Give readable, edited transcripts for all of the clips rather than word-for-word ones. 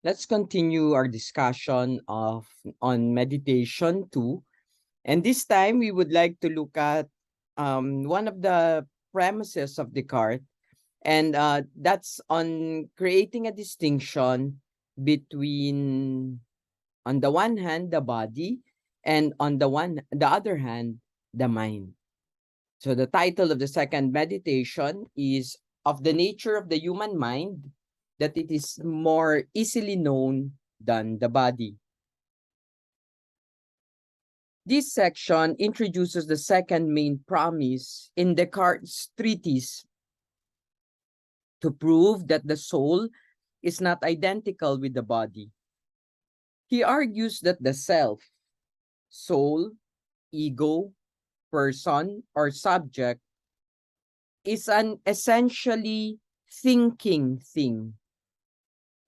let's continue our discussion on meditation 2. And this time we would like to look at one of the premises of Descartes, and that's on creating a distinction between, on the one hand, the body, and on the other hand, the mind. So the title of the second meditation is Of the Nature of the Human Mind, that it is more easily known than the body. This section introduces the second main premise in Descartes' treatise to prove that the soul is not identical with the body. He argues that the self, soul, ego, person, or subject is an essentially thinking thing,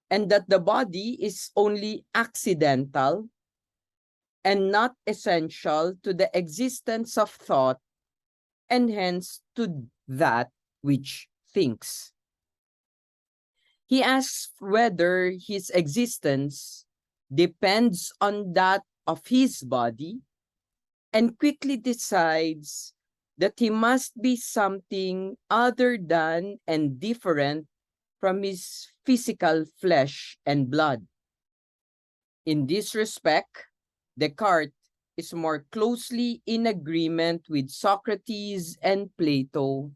and that the body is only accidental and not essential to the existence of thought, and hence to that which thinks. He asks whether his existence depends on that of his body, and quickly decides that he must be something other than and different from his physical flesh and blood. In this respect, Descartes is more closely in agreement with Socrates and Plato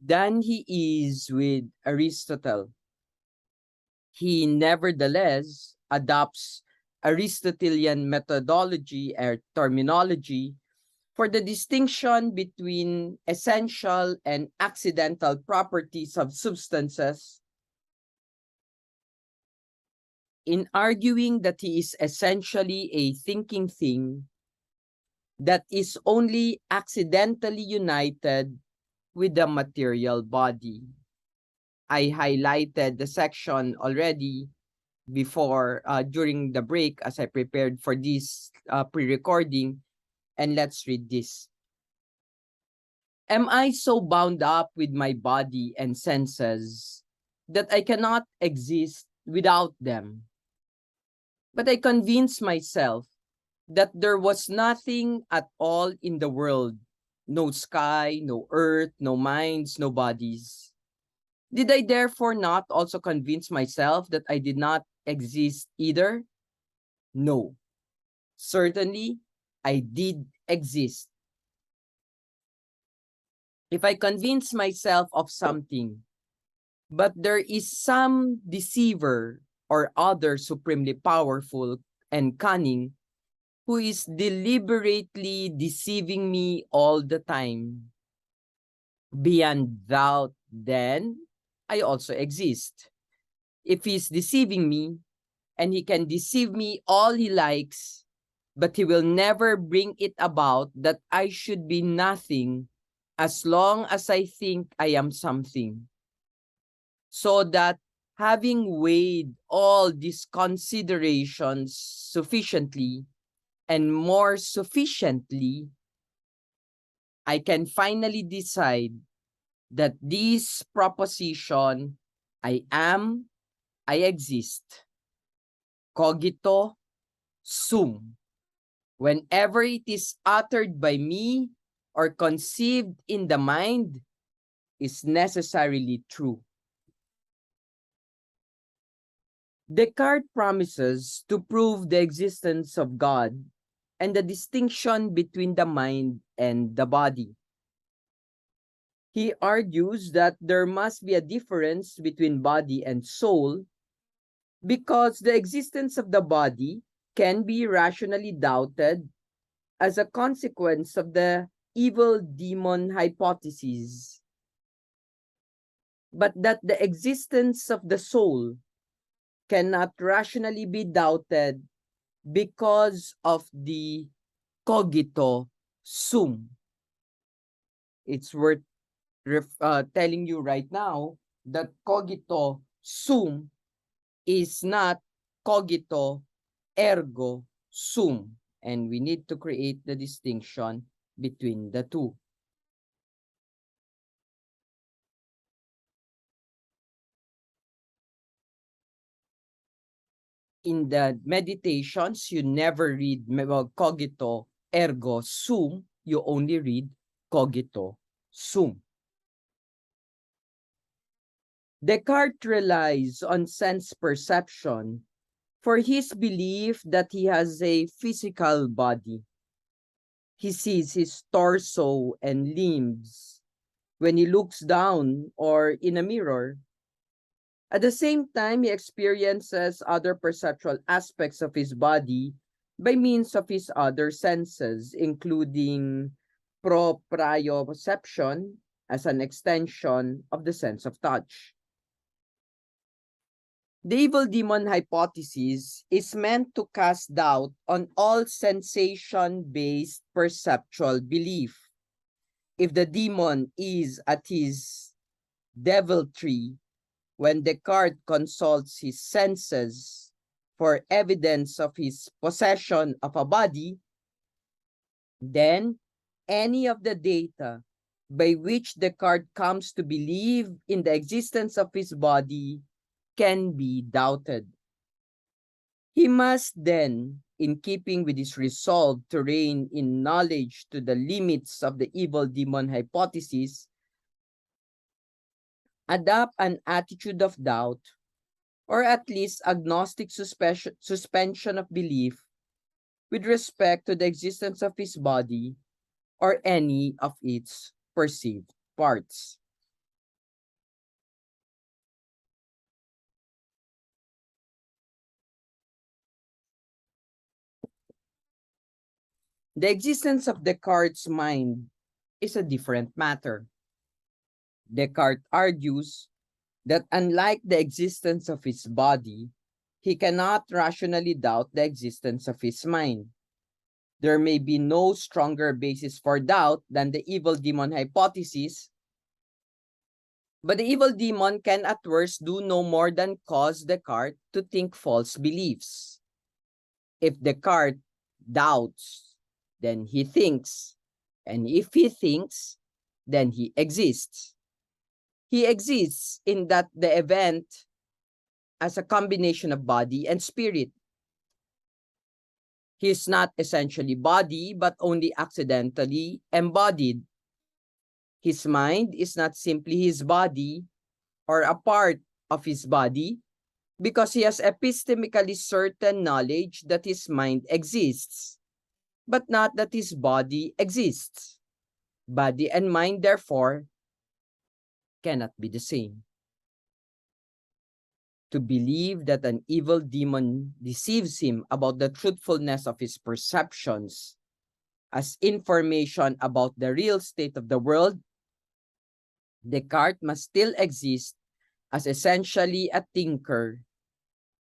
than he is with Aristotle. He nevertheless adopts Aristotelian methodology or terminology for the distinction between essential and accidental properties of substances, in arguing that he is essentially a thinking thing that is only accidentally united with the material body. I highlighted the section already before, during the break, as I prepared for this pre-recording, and let's read this. Am I so bound up with my body and senses that I cannot exist without them? But I convinced myself that there was nothing at all in the world, no sky, no earth, no minds, no bodies. Did I therefore not also convince myself that I did not exist either? No. Certainly, I did exist. If I convince myself of something, but there is some deceiver or other supremely powerful and cunning who is deliberately deceiving me all the time, beyond doubt, then I also exist. If he's deceiving me, and he can deceive me all he likes, but he will never bring it about that I should be nothing as long as I think I am something. So that, having weighed all these considerations sufficiently and more sufficiently, I can finally decide that this proposition, I am, I exist, cogito sum, whenever it is uttered by me or conceived in the mind, is necessarily true. Descartes promises to prove the existence of God and the distinction between the mind and the body. He argues that there must be a difference between body and soul because the existence of the body can be rationally doubted as a consequence of the evil demon hypothesis, but that the existence of the soul cannot rationally be doubted because of the cogito sum. It's worth telling you right now that cogito sum is not cogito ergo sum, and we need to create the distinction between the two. in the meditations, you never read cogito ergo sum, you only read cogito sum. Descartes relies on sense perception for his belief that he has a physical body. He sees his torso and limbs when he looks down or in a mirror. At the same time, he experiences other perceptual aspects of his body by means of his other senses, including proprioception as an extension of the sense of touch. The evil demon hypothesis is meant to cast doubt on all sensation-based perceptual belief. If the demon is at his deviltry when Descartes consults his senses for evidence of his possession of a body, then any of the data by which Descartes comes to believe in the existence of his body can be doubted. He must then, in keeping with his resolve to reign in knowledge to the limits of the evil demon hypothesis, adopt an attitude of doubt, or at least agnostic suspension of belief with respect to the existence of his body or any of its perceived parts. The existence of Descartes' mind is a different matter. Descartes argues that unlike the existence of his body, he cannot rationally doubt the existence of his mind. There may be no stronger basis for doubt than the evil demon hypothesis, but the evil demon can at worst do no more than cause Descartes to think false beliefs. If Descartes doubts, then he thinks, and if he thinks, then he exists. He exists in that the event as a combination of body and spirit. He is not essentially body, but only accidentally embodied. His mind is not simply his body or a part of his body, because he has epistemically certain knowledge that his mind exists, but not that his body exists. Body and mind, therefore, cannot be the same. To believe that an evil demon deceives him about the truthfulness of his perceptions as information about the real state of the world, Descartes must still exist as essentially a thinker,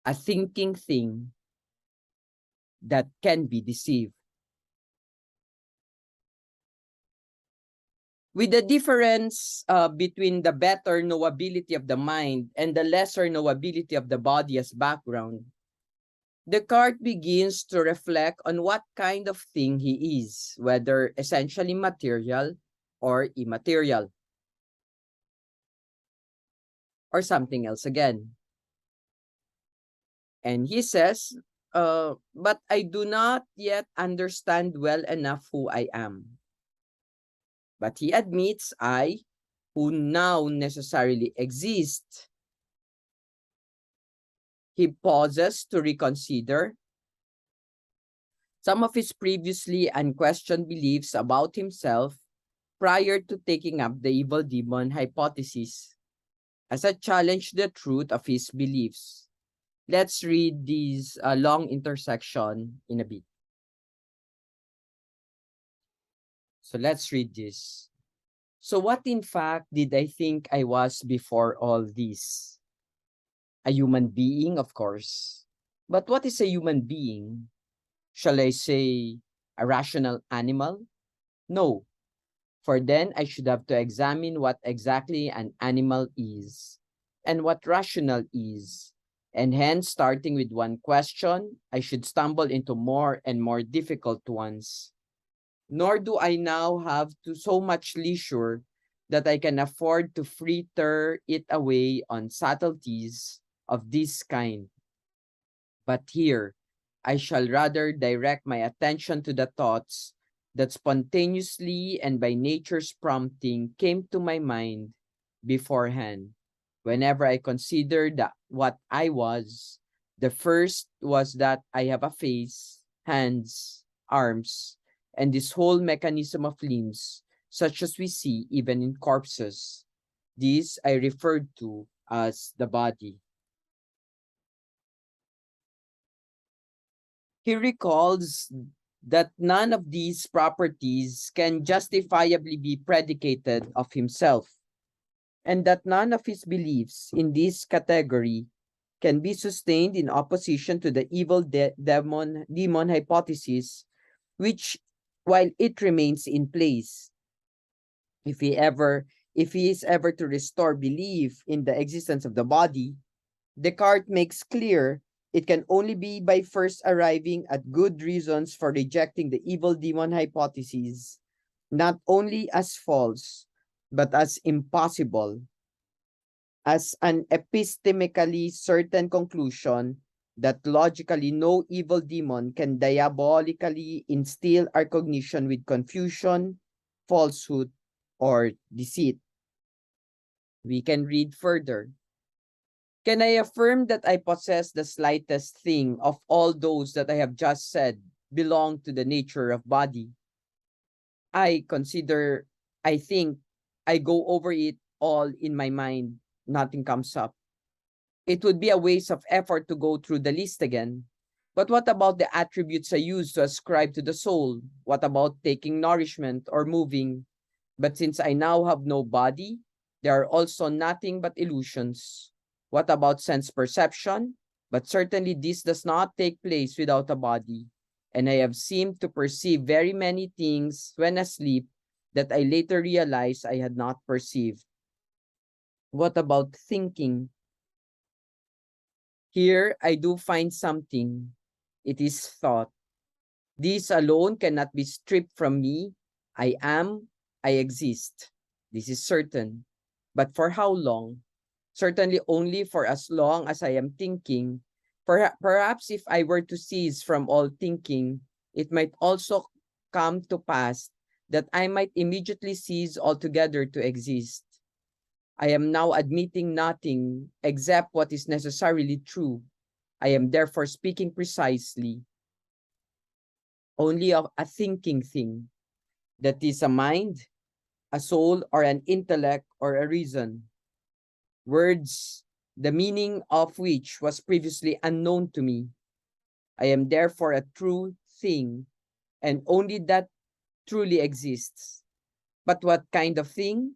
a thinking thing that can be deceived. With the difference between the better knowability of the mind and the lesser knowability of the body as background, Descartes begins to reflect on what kind of thing he is, whether essentially material or immaterial, or something else again. And he says, but I do not yet understand well enough who I am. But he admits I, who now necessarily exist. He pauses to reconsider some of his previously unquestioned beliefs about himself prior to taking up the evil demon hypothesis as a challenge to the truth of his beliefs. Let's read this long intersection in a bit. So let's read this. So what in fact did I think I was before all this? A human being, of course. But what is a human being? Shall I say a rational animal? No, for then I should have to examine what exactly an animal is and what rational is. And hence, starting with one question, I should stumble into more and more difficult ones. Nor do I now have so much leisure that I can afford to fritter it away on subtleties of this kind. But here, I shall rather direct my attention to the thoughts that spontaneously and by nature's prompting came to my mind beforehand. Whenever I considered that what I was, the first was that I have a face, hands, arms, and this whole mechanism of limbs, such as we see even in corpses. This I referred to as the body. He recalls that none of these properties can justifiably be predicated of himself, and that none of his beliefs in this category can be sustained in opposition to the evil demon hypothesis, which, while it remains in place, if he ever if he is ever to restore belief in the existence of the body, Descartes makes clear it can only be by first arriving at good reasons for rejecting the evil demon hypothesis, not only as false, but as impossible, as an epistemically certain conclusion that logically no evil demon can diabolically instill our cognition with confusion, falsehood, or deceit. We can read further. Can I affirm that I possess the slightest thing of all those that I have just said belong to the nature of body? I consider, I think, I go over it all in my mind. Nothing comes up. It would be a waste of effort to go through the list again. But what about the attributes I use to ascribe to the soul? What about taking nourishment or moving? But since I now have no body, there are also nothing but illusions. What about sense perception? But certainly this does not take place without a body. And I have seemed to perceive very many things when asleep that I later realized I had not perceived. What about thinking? Here I do find something. It is thought. This alone cannot be stripped from me. I am, I exist. This is certain. But for how long? Certainly only for as long as I am thinking. Perhaps if I were to cease from all thinking, it might also come to pass that I might immediately cease altogether to exist. I am now admitting nothing except what is necessarily true. I am therefore speaking precisely only of a thinking thing, that is a mind, a soul, or an intellect, or a reason. Words, the meaning of which was previously unknown to me. I am therefore a true thing, and only that truly exists. But what kind of thing?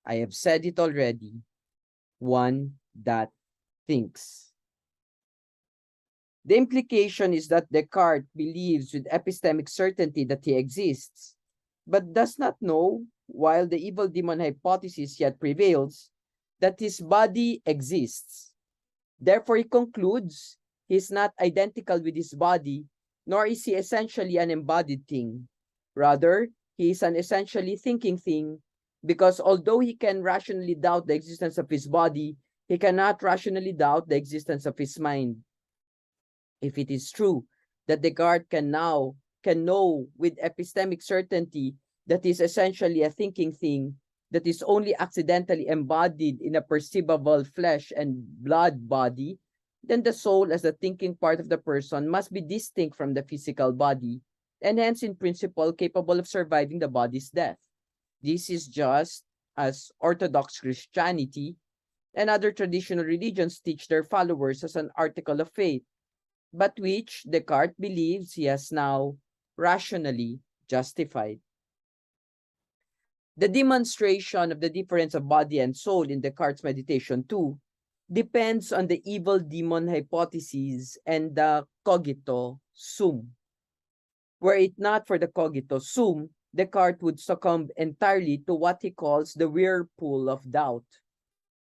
I have said it already. One that thinks. The implication is that Descartes believes with epistemic certainty that he exists, but does not know, while the evil demon hypothesis yet prevails, that his body exists. Therefore, he concludes he is not identical with his body, nor is he essentially an embodied thing. Rather, he is an essentially thinking thing, because although he can rationally doubt the existence of his body, he cannot rationally doubt the existence of his mind. If it is true that Descartes can know with epistemic certainty that he is essentially a thinking thing that is only accidentally embodied in a perceivable flesh and blood body, then the soul as the thinking part of the person must be distinct from the physical body, and hence in principle capable of surviving the body's death. This is just as Orthodox Christianity and other traditional religions teach their followers as an article of faith, but which Descartes believes he has now rationally justified. The demonstration of the difference of body and soul in Descartes' meditation too depends on the evil demon hypothesis and the cogito sum. Were it not for the cogito sum, Descartes would succumb entirely to what he calls the whirlpool of doubt.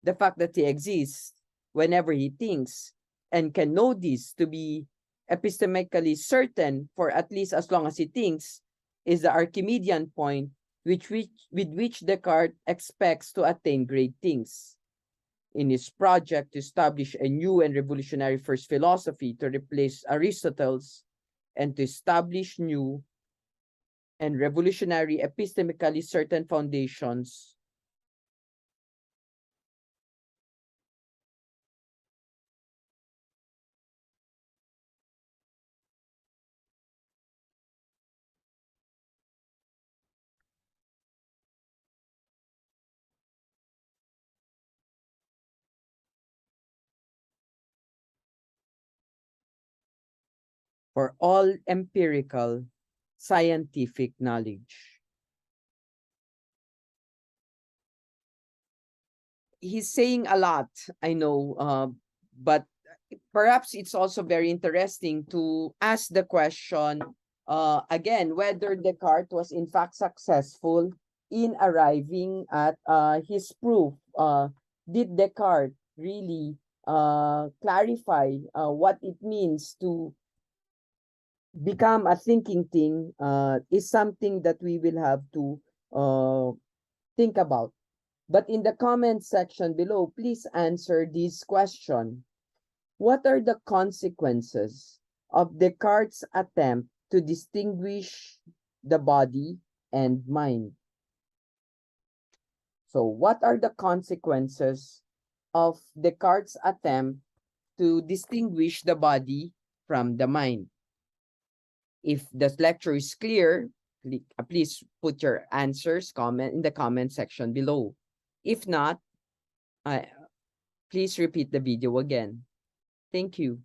The fact that he exists whenever he thinks and can know this to be epistemically certain for at least as long as he thinks is the Archimedean point with which Descartes expects to attain great things. in his project to establish a new and revolutionary first philosophy to replace Aristotle's and to establish new and revolutionary epistemically certain foundations for all empirical scientific knowledge. He's saying a lot, I know, but perhaps it's also very interesting to ask the question again whether Descartes was in fact successful in arriving at his proof. Did Descartes really clarify what it means to become a thinking thing is something that we will have to think about. But in the comment section below, please answer this question. What are the consequences of Descartes' attempt to distinguish the body and mind? So what are the consequences of Descartes' attempt to distinguish the body from the mind? If the lecture is clear, please put your answers in the comment section below. If not, please repeat the video again. Thank you.